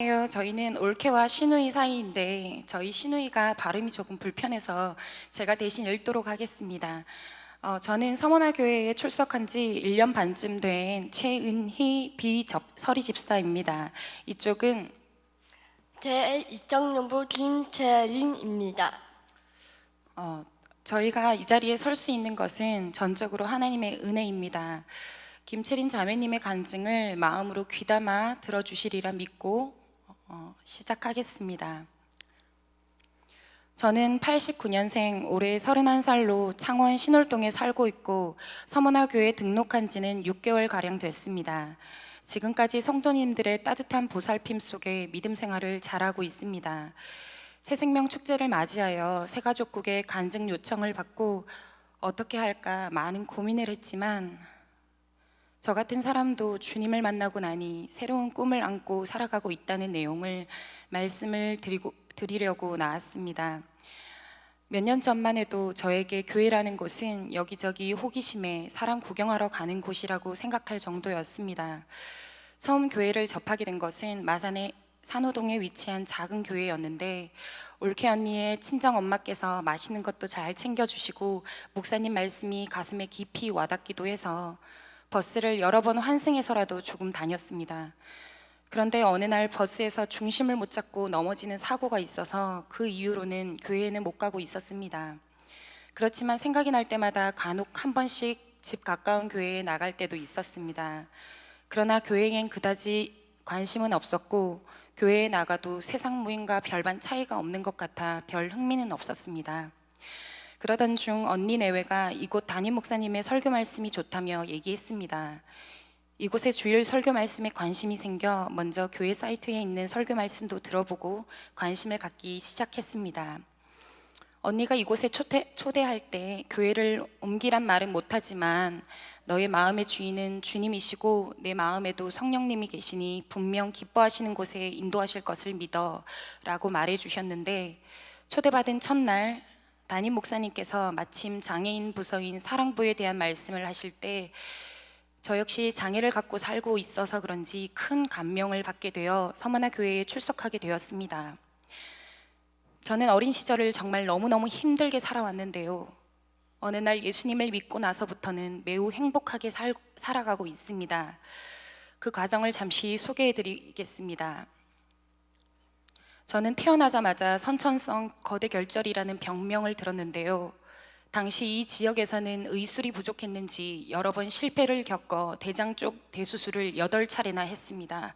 안녕하세요. 저희는 올케와 시누이 사이인데 저희 시누이가 발음이 조금 불편해서 제가 대신 읽도록 하겠습니다. 저는 서머나 교회에 출석한 지 1년 반쯤 된 최은희 비서리 집사입니다. 이쪽은 제2학년부 김채린입니다. 저희가 이 자리에 설 수 있는 것은 전적으로 하나님의 은혜입니다. 김채린 자매님의 간증을 마음으로 귀담아 들어주시리라 믿고 시작하겠습니다. 저는 89년생 올해 31살로 창원 신월동에 살고 있고 서머나 교회에 등록한 지는 6개월가량 됐습니다. 지금까지 성도님들의 따뜻한 보살핌 속에 믿음 생활을 잘하고 있습니다. 새생명 축제를 맞이하여 새가족국의 간증 요청을 받고 어떻게 할까 많은 고민을 했지만 저 같은 사람도 주님을 만나고 나니 새로운 꿈을 안고 살아가고 있다는 내용을 말씀을 드리려고 나왔습니다. 몇 년 전만 해도 저에게 교회라는 곳은 여기저기 호기심에 사람 구경하러 가는 곳이라고 생각할 정도였습니다. 처음 교회를 접하게 된 것은 마산의 산호동에 위치한 작은 교회였는데 올케 언니의 친정 엄마께서 맛있는 것도 잘 챙겨주시고 목사님 말씀이 가슴에 깊이 와닿기도 해서 버스를 여러 번 환승해서라도 조금 다녔습니다. 그런데 어느 날 버스에서 중심을 못 잡고 넘어지는 사고가 있어서 그 이후로는 교회에는 못 가고 있었습니다. 그렇지만 생각이 날 때마다 간혹 한 번씩 집 가까운 교회에 나갈 때도 있었습니다. 그러나 교회엔 그다지 관심은 없었고 교회에 나가도 세상 무인과 별반 차이가 없는 것 같아 별 흥미는 없었습니다. 그러던 중 언니 내외가 이곳 담임 목사님의 설교 말씀이 좋다며 얘기했습니다. 이곳의 주일 설교 말씀에 관심이 생겨 먼저 교회 사이트에 있는 설교 말씀도 들어보고 관심을 갖기 시작했습니다. 언니가 이곳에 초대할 때 교회를 옮기란 말은 못하지만 너의 마음의 주인은 주님이시고 내 마음에도 성령님이 계시니 분명 기뻐하시는 곳에 인도하실 것을 믿어 라고 말해주셨는데 초대받은 첫날 담임 목사님께서 마침 장애인 부서인 사랑부에 대한 말씀을 하실 때 저 역시 장애를 갖고 살고 있어서 그런지 큰 감명을 받게 되어 서머나 교회에 출석하게 되었습니다. 저는 어린 시절을 정말 너무너무 힘들게 살아왔는데요. 어느 날 예수님을 믿고 나서부터는 매우 행복하게 살아가고 있습니다. 그 과정을 잠시 소개해 드리겠습니다. 저는 태어나자마자 선천성 거대결절이라는 병명을 들었는데요. 당시 이 지역에서는 의술이 부족했는지 여러 번 실패를 겪어 대장 쪽 대수술을 8차례나 했습니다.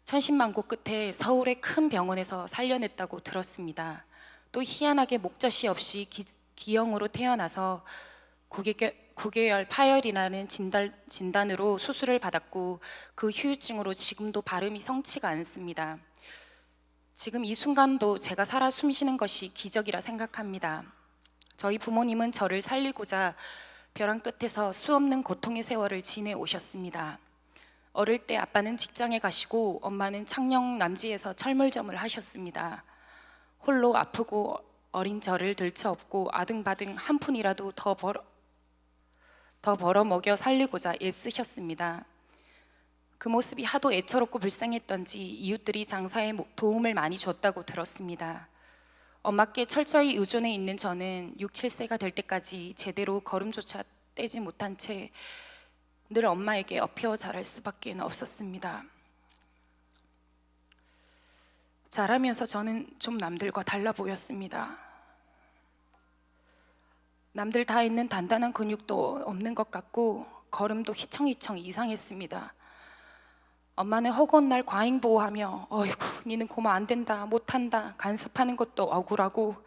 천신만고 끝에 서울의 큰 병원에서 살려냈다고 들었습니다. 또 희한하게 목젖이 없이 기형으로 태어나서 구개열 파열이라는 진단으로 수술을 받았고 그 후유증으로 지금도 발음이 성치가 않습니다. 지금 이 순간도 제가 살아 숨쉬는 것이 기적이라 생각합니다. 저희 부모님은 저를 살리고자 벼랑 끝에서 수없는 고통의 세월을 지내오셨습니다. 어릴 때 아빠는 직장에 가시고 엄마는 창녕 남지에서 철물점을 하셨습니다. 홀로 아프고 어린 저를 들쳐업고 아등바등 한 푼이라도 더 벌어 먹여 살리고자 애쓰셨습니다. 그 모습이 하도 애처롭고 불쌍했던지 이웃들이 장사에 도움을 많이 줬다고 들었습니다. 엄마께 철저히 의존해 있는 저는 6, 7세가 될 때까지 제대로 걸음조차 떼지 못한 채 늘 엄마에게 엎여 자랄 수밖에 없었습니다. 자라면서 저는 좀 남들과 달라 보였습니다. 남들 다 있는 단단한 근육도 없는 것 같고 걸음도 휘청휘청 이상했습니다. 엄마는 허구한 날 과잉보호하며 어이구 니는 고마 안 된다 못한다 간섭하는 것도 억울하고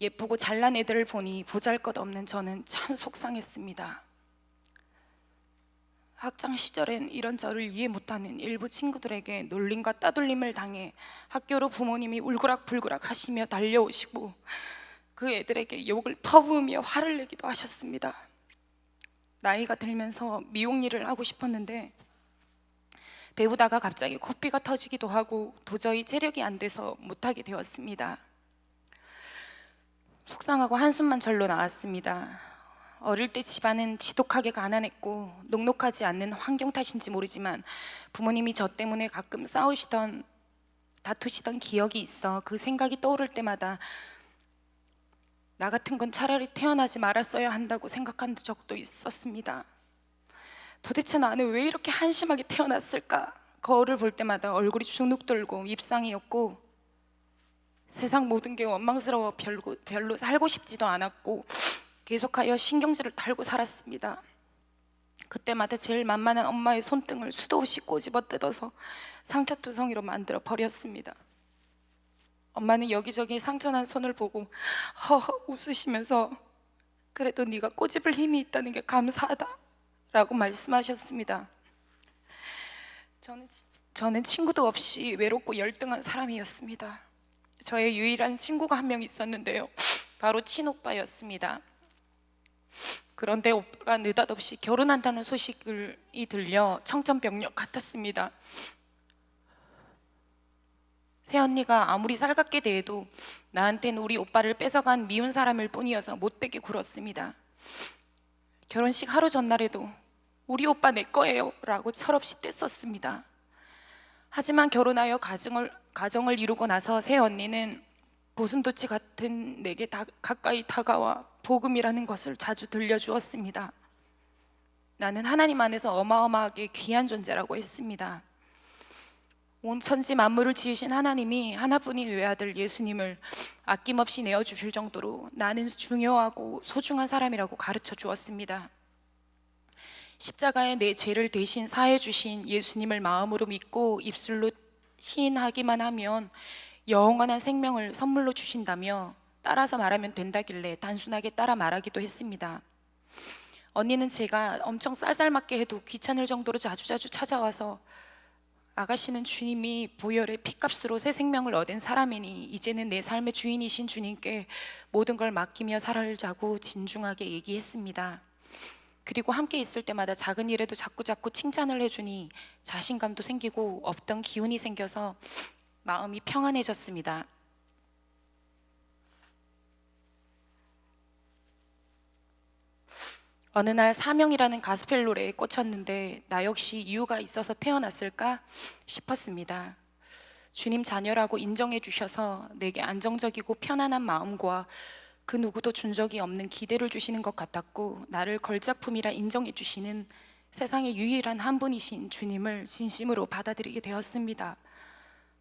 예쁘고 잘난 애들을 보니 보잘것없는 저는 참 속상했습니다. 학창 시절엔 이런 저를 이해 못하는 일부 친구들에게 놀림과 따돌림을 당해 학교로 부모님이 울그락불그락 하시며 달려오시고 그 애들에게 욕을 퍼부으며 화를 내기도 하셨습니다. 나이가 들면서 미용 일을 하고 싶었는데 배우다가 갑자기 코피가 터지기도 하고 도저히 체력이 안 돼서 못하게 되었습니다. 속상하고 한숨만 절로 나왔습니다. 어릴 때 집안은 지독하게 가난했고 녹록하지 않는 환경 탓인지 모르지만 부모님이 저 때문에 가끔 싸우시던 다투시던 기억이 있어 그 생각이 떠오를 때마다 나 같은 건 차라리 태어나지 말았어야 한다고 생각한 적도 있었습니다. 도대체 나는 왜 이렇게 한심하게 태어났을까? 거울을 볼 때마다 얼굴이 주눅들고 밉상이었고 세상 모든 게 원망스러워 별로 살고 싶지도 않았고 계속하여 신경질을 달고 살았습니다. 그때마다 제일 만만한 엄마의 손등을 수도 없이 꼬집어 뜯어서 상처투성이로 만들어 버렸습니다. 엄마는 여기저기 상처난 손을 보고 허허 웃으시면서 그래도 네가 꼬집을 힘이 있다는 게 감사하다 라고 말씀하셨습니다. 저는 친구도 없이 외롭고 열등한 사람이었습니다. 저의 유일한 친구가 한 명 있었는데요, 바로 친오빠였습니다. 그런데 오빠가 느닷없이 결혼한다는 소식이 들려 청천벽력 같았습니다. 새언니가 아무리 살갑게 대해도 나한테는 우리 오빠를 뺏어간 미운 사람일 뿐이어서 못되게 굴었습니다. 결혼식 하루 전날에도 우리 오빠 내 거예요 라고 철없이 뗐었습니다. 하지만 결혼하여 가정을 이루고 나서 새언니는 고슴도치 같은 내게 가까이 다가와 복음이라는 것을 자주 들려주었습니다. 나는 하나님 안에서 어마어마하게 귀한 존재라고 했습니다. 온 천지 만물을 지으신 하나님이 하나뿐인 외아들 예수님을 아낌없이 내어주실 정도로 나는 중요하고 소중한 사람이라고 가르쳐 주었습니다. 십자가에 내 죄를 대신 사해 주신 예수님을 마음으로 믿고 입술로 시인하기만 하면 영원한 생명을 선물로 주신다며 따라서 말하면 된다길래 단순하게 따라 말하기도 했습니다. 언니는 제가 엄청 쌀쌀맞게 해도 귀찮을 정도로 자주자주 찾아와서 아가씨는 주님이 보혈의 피값으로 새 생명을 얻은 사람이니 이제는 내 삶의 주인이신 주님께 모든 걸 맡기며 살자고 진중하게 얘기했습니다. 그리고 함께 있을 때마다 작은 일에도 자꾸자꾸 칭찬을 해주니 자신감도 생기고 없던 기운이 생겨서 마음이 평안해졌습니다. 어느 날 사명이라는 가스펠 노래에 꽂혔는데 나 역시 이유가 있어서 태어났을까 싶었습니다. 주님 자녀라고 인정해 주셔서 내게 안정적이고 편안한 마음과 그 누구도 준 적이 없는 기대를 주시는 것 같았고, 나를 걸작품이라 인정해 주시는 세상에 유일한 한 분이신 주님을 진심으로 받아들이게 되었습니다.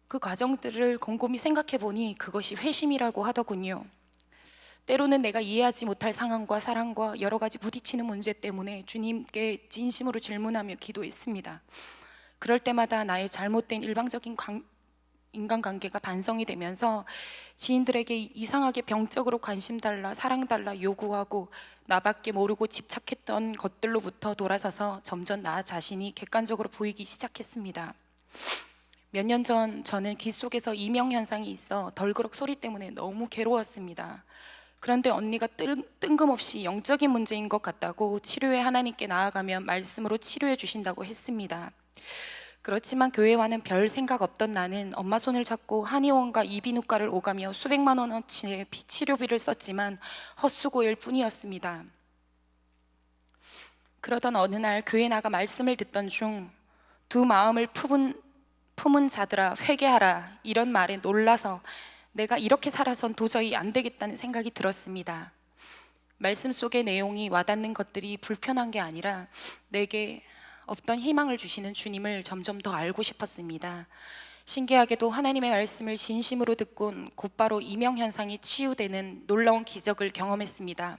그 과정들을 곰곰이 생각해 보니 그것이 회심이라고 하더군요. 때로는 내가 이해하지 못할 상황과 사랑과 여러 가지 부딪히는 문제 때문에 주님께 진심으로 질문하며 기도했습니다. 그럴 때마다 나의 잘못된 일방적인 인간관계가 반성이 되면서 지인들에게 이상하게 병적으로 관심 달라, 사랑 달라 요구하고 나밖에 모르고 집착했던 것들로부터 돌아서서 점점 나 자신이 객관적으로 보이기 시작했습니다. 몇 년 전 저는 귀 속에서 이명현상이 있어 덜그럭 소리 때문에 너무 괴로웠습니다. 그런데 언니가 뜬금없이 영적인 문제인 것 같다고 치료에 하나님께 나아가면 말씀으로 치료해 주신다고 했습니다. 그렇지만 교회와는 별 생각 없던 나는 엄마 손을 잡고 한의원과 이비인후과를 오가며 수백만 원어치의 치료비를 썼지만 헛수고일 뿐이었습니다. 그러던 어느 날 교회 나가 말씀을 듣던 중 두 마음을 품은 자들아 회개하라 이런 말에 놀라서 내가 이렇게 살아선 도저히 안 되겠다는 생각이 들었습니다. 말씀 속의 내용이 와닿는 것들이 불편한 게 아니라 내게 없던 희망을 주시는 주님을 점점 더 알고 싶었습니다. 신기하게도 하나님의 말씀을 진심으로 듣곤 곧바로 이명현상이 치유되는 놀라운 기적을 경험했습니다.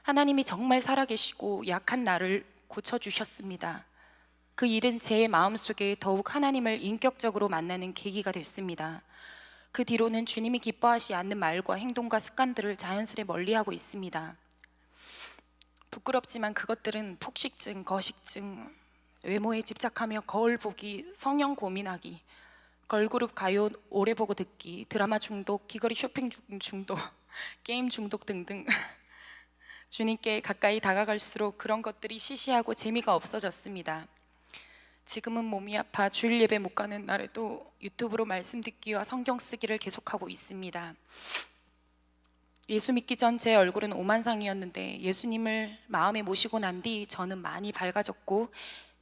하나님이 정말 살아계시고 약한 나를 고쳐주셨습니다. 그 일은 제 마음속에 더욱 하나님을 인격적으로 만나는 계기가 됐습니다. 그 뒤로는 주님이 기뻐하지 않는 말과 행동과 습관들을 자연스레 멀리하고 있습니다. 부끄럽지만 그것들은 폭식증, 거식증, 외모에 집착하며 거울 보기, 성형 고민하기, 걸그룹 가요 오래 보고 듣기, 드라마 중독, 귀걸이 쇼핑 중독, 게임 중독 등등. 주님께 가까이 다가갈수록 그런 것들이 시시하고 재미가 없어졌습니다. 지금은 몸이 아파 주일 예배 못 가는 날에도 유튜브로 말씀 듣기와 성경 쓰기를 계속하고 있습니다. 예수 믿기 전 제 얼굴은 오만상이었는데 예수님을 마음에 모시고 난 뒤 저는 많이 밝아졌고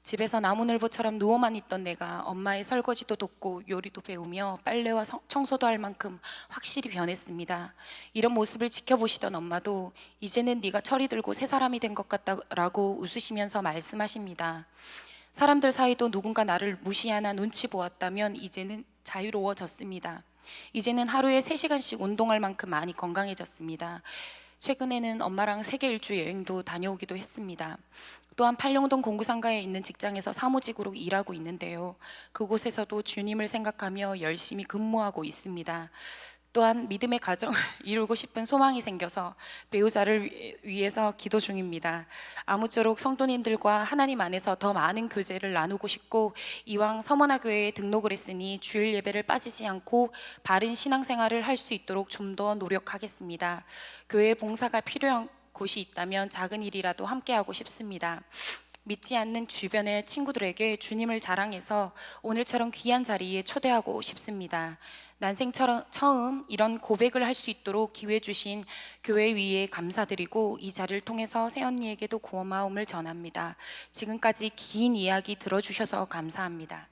집에서 나무늘보처럼 누워만 있던 내가 엄마의 설거지도 돕고 요리도 배우며 빨래와 청소도 할 만큼 확실히 변했습니다. 이런 모습을 지켜보시던 엄마도 이제는 네가 철이 들고 새 사람이 된 것 같다라고 웃으시면서 말씀하십니다. 사람들 사이도 누군가 나를 무시하나 눈치 보았다면 이제는 자유로워졌습니다. 이제는 하루에 3시간씩 운동할 만큼 많이 건강해졌습니다. 최근에는 엄마랑 세계 일주 여행도 다녀오기도 했습니다. 또한 팔룡동 공구상가에 있는 직장에서 사무직으로 일하고 있는데요. 그곳에서도 주님을 생각하며 열심히 근무하고 있습니다. 또한 믿음의 가정을 이루고 싶은 소망이 생겨서 배우자를 위해서 기도 중입니다. 아무쪼록 성도님들과 하나님 안에서 더 많은 교제를 나누고 싶고, 이왕 서머나교회에 등록을 했으니 주일 예배를 빠지지 않고 바른 신앙생활을 할 수 있도록 좀 더 노력하겠습니다. 교회 봉사가 필요한 곳이 있다면 작은 일이라도 함께하고 싶습니다. 믿지 않는 주변의 친구들에게 주님을 자랑해서 오늘처럼 귀한 자리에 초대하고 싶습니다. 난생처럼 처음 이런 고백을 할 수 있도록 기회 주신 교회 위에 감사드리고, 이 자리를 통해서 새언니에게도 고마움을 전합니다. 지금까지 긴 이야기 들어주셔서 감사합니다.